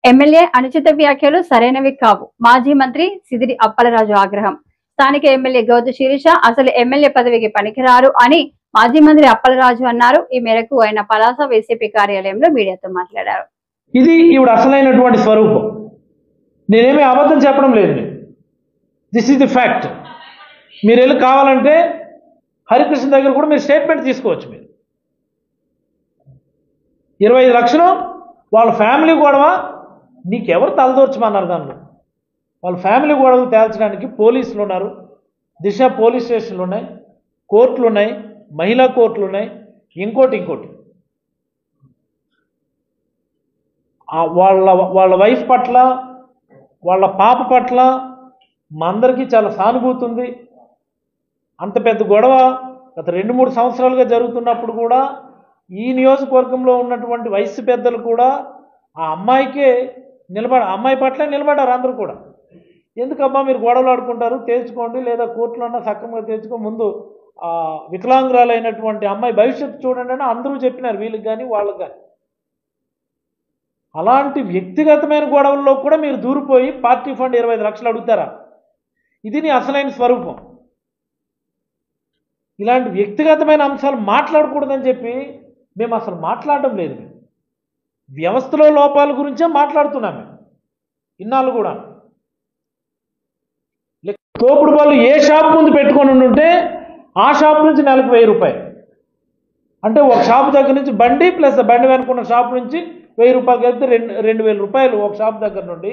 MLA అనుచిత వ్యాఖ్యలు సరైనవి కావు. మాజీ మంత్రి సిదిరి అప్పలరాజు ఆగ్రహం. స్థానిక ఎమ్మెల్యే గౌతు శిరీష అసలు ఎమ్మెల్యే పదవికి పనికిరారు అని మాజీ మంత్రి అప్పలరాజు అన్నారు. ఈ మేరకు ఆయన పలాస వైసీపీ కార్యాలయంలో మీడియాతో మాట్లాడారు. ఇది ఈవిడ అసలైనటువంటి స్వరూపం. నేనేమీ అబద్ధం చెప్పడం లేదు. This is the fact. మీరు వెళ్ళి కావాలంటే హరికృష్ణ దగ్గర కూడా మీరు స్టేట్మెంట్ తీసుకోవచ్చు. మీరు 25 లక్షలు వాళ్ళ ఫ్యామిలీ గొడవ నీకెవరు తలదూర్చమన్నారు. దానిలో వాళ్ళ ఫ్యామిలీ గొడవలు తేల్చడానికి పోలీసులు ఉన్నారు, దిశ పోలీస్ స్టేషన్లు ఉన్నాయి, కోర్టులు ఉన్నాయి, మహిళా కోర్టులు ఉన్నాయి, ఇంకోటి వాళ్ళ వైఫ్ పట్ల వాళ్ళ పాప పట్ల మా అందరికీ చాలా సానుభూతి ఉంది. అంత పెద్ద గొడవ గత 2-3 సంవత్సరాలుగా జరుగుతున్నప్పుడు కూడా ఈ నియోజకవర్గంలో ఉన్నటువంటి వయసు పెద్దలు కూడా ఆ అమ్మాయికే అమ్మాయి పట్ల నిలబడ్డారు. అందరూ కూడా ఎందుకమ్మా మీరు గొడవలు ఆడుకుంటారు, తేల్చుకోండి, లేదా కోర్టులోన్నా సక్రమంగా తేల్చుకో, ముందు వికలాంగురాలైనటువంటి అమ్మాయి భవిష్యత్తు చూడండి అని అందరూ చెప్పినారు, వీళ్ళకి కానీ వాళ్ళకి కానీ. అలాంటి వ్యక్తిగతమైన గొడవల్లో కూడా మీరు దూరిపోయి పార్టీ ఫండ్ 25 లక్షలు అడుగుతారా? ఇది నీ అసలైన స్వరూపం. ఇలాంటి వ్యక్తిగతమైన అంశాలు మాట్లాడకూడదని చెప్పి మేము అసలు మాట్లాడడం లేదు. వ్యవస్థలో లోపాల గురించే మాట్లాడుతున్నాం మేము ఇన్నాళ్ళు కూడా. తోపుడు వాళ్ళు ఏ షాప్ ముందు పెట్టుకొని ఉంటే ఆ షాప్ నుంచి నెలకు 1000 రూపాయలు, అంటే ఒక షాప్ దగ్గర నుంచి బండి ప్లస్ బండి వెనుకున్న షాప్ నుంచి 1000 రూపాయలు కలిపితే 2000 రూపాయలు ఒక షాప్ దగ్గర నుండి.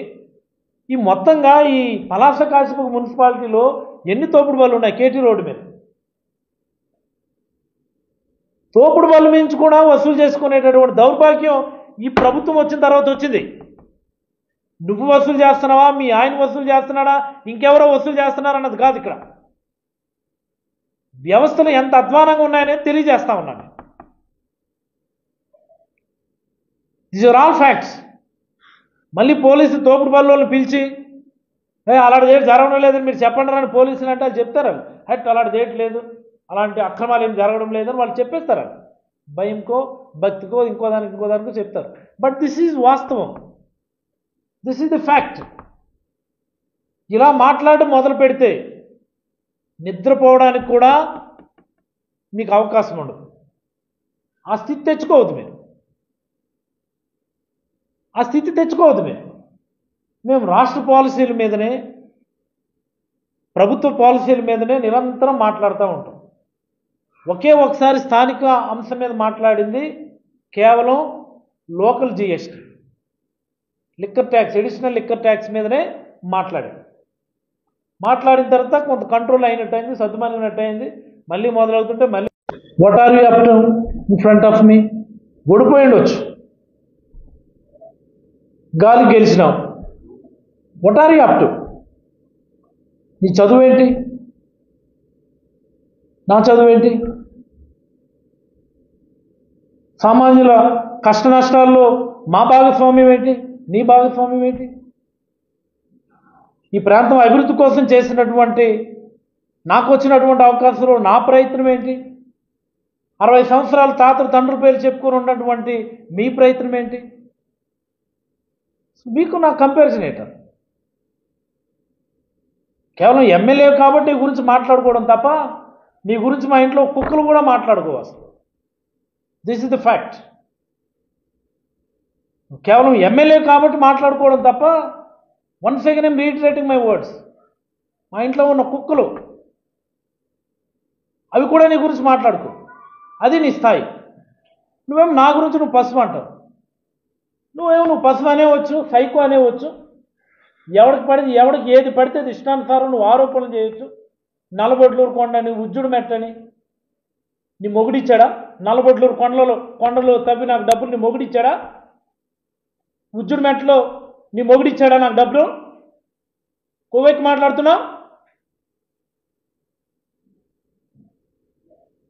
ఈ మొత్తంగా ఈ పలాస కాశీపురం మున్సిపాలిటీలో ఎన్ని తోపుడు బళ్ళు ఉన్నాయి? కేటీ రోడ్డు మీద తోపుడు బళ్ళు నుంచి కూడా వసూలు చేసుకునేటటువంటి దౌర్భాగ్యం ఈ ప్రభుత్వం వచ్చిన తర్వాత వచ్చింది. నువ్వు వసూలు చేస్తున్నావా, మీ ఆయన వసూలు చేస్తున్నాడా, ఇంకెవరో వసూలు చేస్తున్నారన్నది కాదు. ఇక్కడ వ్యవస్థలు ఎంత అధ్వానంగా ఉన్నాయనేది తెలియజేస్తా ఉన్నాను. These are all facts. మళ్ళీ పోలీసు తోపుడు బళ్ళోళ్ళు పిలిచి అలాంటి డేట్ జరగడం లేదని మీరు చెప్పండి అని పోలీసులు అంటే వాళ్ళు చెప్తారు. హట్ అలాంటి డేట్ లేదు, అలాంటి అక్రమాలు ఏం జరగడం లేదని వాళ్ళు చెప్పేస్తారు. భయంకో భక్తికో ఇంకో దానికో చెప్తారు. బట్ దిస్ ఈజ్ వాస్తవం, దిస్ ఈజ్ ది ఫ్యాక్ట్. ఇలా మాట్లాడడం మొదలు పెడితే నిద్రపోవడానికి కూడా మీకు అవకాశం ఉండదు. ఆ స్థితి తెచ్చుకోవద్దు మీరు, మేము రాష్ట్ర పాలసీల మీదనే, ప్రభుత్వ పాలసీల మీదనే నిరంతరం మాట్లాడుతూ ఉంటాం. ఒకసారి స్థానిక అంశం మీద మాట్లాడింది కేవలం local GST, liquor tax, additional liquor tax మీదనే మాట్లాడిన తర్వాత కొంత కంట్రోల్ అయినట్టు అయింది, సర్దుమణిగినట్టు అయింది. మళ్ళీ మొదలవుతుంటే మళ్ళీ what are you up to in front of me, ఓడిపోయి ఉండొచ్చు, గాలి గెలిచినావు, what are you up to? నీ చదువు ఏంటి, నా చదువు ఏంటి? సామాన్యుల కష్ట నష్టాల్లో మా భాగస్వామ్యం ఏంటి, నీ భాగస్వామ్యం ఏంటి? ఈ ప్రాంతం అభివృద్ధి కోసం చేసినటువంటి నాకు వచ్చినటువంటి అవకాశంలో నా ప్రయత్నం ఏంటి? 60 సంవత్సరాలు తాతలు తండ్రుల పేరు చెప్పుకొని ఉన్నటువంటి మీ ప్రయత్నం ఏంటి? మీకు నా కంపారిజన్ ఏంట? కేవలం ఎమ్మెల్యే కాబట్టి నీ గురించి మాట్లాడుకోవడం తప్ప నీ గురించి మా ఇంట్లో కుక్కలు కూడా మాట్లాడుకోవచ్చు. This is the fact. కేవలం ఎమ్మెల్యే కాబట్టి మాట్లాడుకోవడం తప్ప, once again I'm reiterating my words, మా ఇంట్లో ఉన్న కుక్కలు అవి కూడా నీ గురించి మాట్లాడుకో. అది నీ స్థాయి. నువ్వేమో నా గురించి నువ్వు పసుపు అంటావు. నువ్వు పసుపు అనేవచ్చు, సైకో అనేవచ్చు, ఎవడికి ఏది పడితే అది ఇష్టానుసారం నువ్వు ఆరోపణలు చేయొచ్చు. నల్లబొడ్లూరు కొండని, ఉజ్జుడు మెట్టని నీ మొగుడిచ్చాడా? నల్లబొడ్లూరు కొండలో తవ్వి నాకు డబ్బులు నీ మొగుడిచ్చాడా? ఉజ్జుడు మెట్టలో నీ మొగుడిచ్చాడా నాకు డబ్బులు? కోవైకి మాట్లాడుతున్నావు,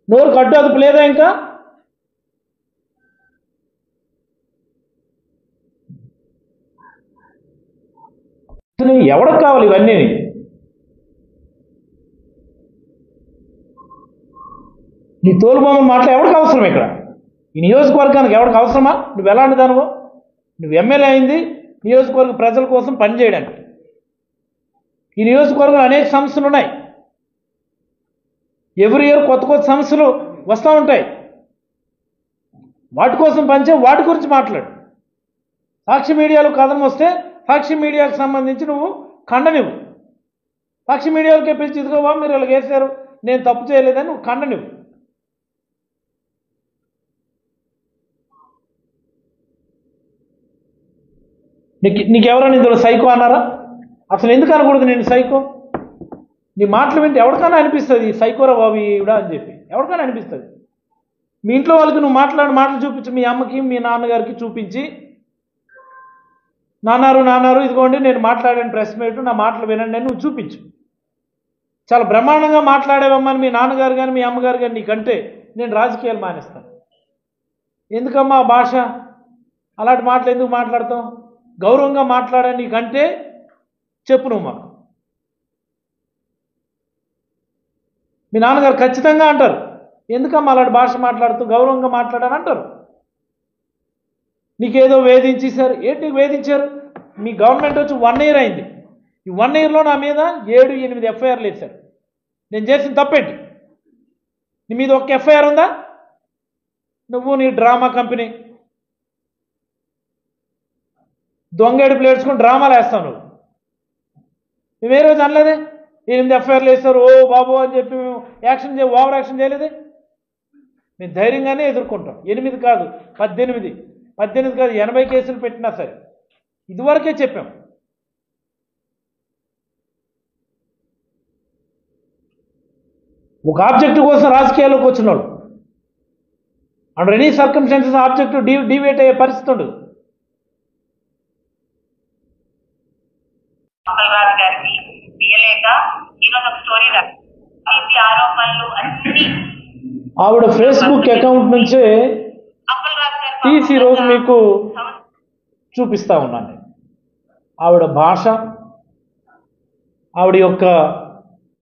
నోరుకు అడ్డు అదుపు లేదా? ఇంకా ఎవరికి కావాలి ఇవన్నీ? నీ తోలుబొమ్మల మాటలు ఎవరికి అవసరం? ఇక్కడ ఈ నియోజకవర్గానికి ఎవరికి అవసరమా? నువ్వు ఎలాంటి దానివో? నువ్వు ఎమ్మెల్యే అయింది నియోజకవర్గ ప్రజల కోసం పనిచేయడానికి. ఈ నియోజకవర్గంలో అనేక సమస్యలు ఉన్నాయి. ఎవ్రీ ఇయర్ కొత్త కొత్త సమస్యలు వస్తూ ఉంటాయి. వాటి కోసం పనిచే, వాటి గురించి మాట్లాడు. సాక్షి మీడియాలో కథనం వస్తే సాక్షి మీడియాకు సంబంధించి నువ్వు ఖండనివ్వు. సాక్షి మీడియాలకే పిలిచి ఇదిగోవా మీరు ఇలా వేశారు, నేను తప్పు చేయలేదని నువ్వు ఖండనివ్వు. నీకెవరైనా ఇందులో సైకో అన్నారా? అసలు ఎందుకు అనకూడదు నేను సైకో? నీ మాటలు వింటే ఎవరికైనా అనిపిస్తుంది సైకోరా బాబు ఈవిడ అని చెప్పి, ఎవరికైనా అనిపిస్తుంది. మీ ఇంట్లో వాళ్ళకి నువ్వు మాట్లాడిన మాటలు చూపించి, మీ అమ్మకి మీ నాన్నగారికి చూపించి, నాన్నారు ఇదిగోండి నేను మాట్లాడాను ప్రెస్ మీట్, నా మాటలు వినండి అని నువ్వు చూపించు. చాలా బ్రహ్మాండంగా మాట్లాడేవమ్మని మీ నాన్నగారు కానీ మీ అమ్మగారు కానీ నీకంటే నేను రాజకీయాలు మానేస్తాను. ఎందుకమ్మా భాష? అలాంటి మాటలు ఎందుకు మాట్లాడతావు? గౌరవంగా మాట్లాడని నీకంటే చెప్పు నువ్వు మాకు. మీ నాన్నగారు ఖచ్చితంగా అంటారు, ఎందుకమ్మా అలాంటి భాష మాట్లాడుతూ గౌరవంగా మాట్లాడని అంటారు. నీకేదో వేధించేశారు. ఏంటి నీకు వేధించారు? మీ గవర్నమెంట్ వచ్చి 1 year అయింది. ఈ 1 yearలో నా మీద 7-8 ఎఫ్ఐఆర్లు వేశారు. నేను చేసిన తప్పేంటి? నీ మీద ఒక్క ఎఫ్ఐఆర్ ఉందా? నువ్వు నీ డ్రామా కంపెనీ దొంగేడు ప్లేట్స్కొని డ్రామాలు వేస్తావు నువ్వు. మేము ఏ రోజు అనలేదే 8 ఎఫ్ఐఆర్లు వేస్తారు ఓ బాబు అని చెప్పి మేము ఓవర్ యాక్షన్ చేయలేదే. మేము ధైర్యంగానే ఎదుర్కొంటాం. 8 కాదు 18 కాదు 80 కేసులు పెట్టినా సరే ఇదివరకే చెప్పాం. ఒక ఆబ్జెక్టివ్ కోసం రాజకీయాల్లోకి వచ్చినాడు అండర్ ఎనీ సర్కమ్స్టాన్సెస్ ఆబ్జెక్టివ్ డివేట్ అయ్యే పరిస్థితి ఉండదు. ఆవిడ ఫేస్బుక్ అకౌంట్ నుంచే తీసి రోజు మీకు చూపిస్తా ఉన్నాను. ఆవిడ భాష, ఆవిడ యొక్క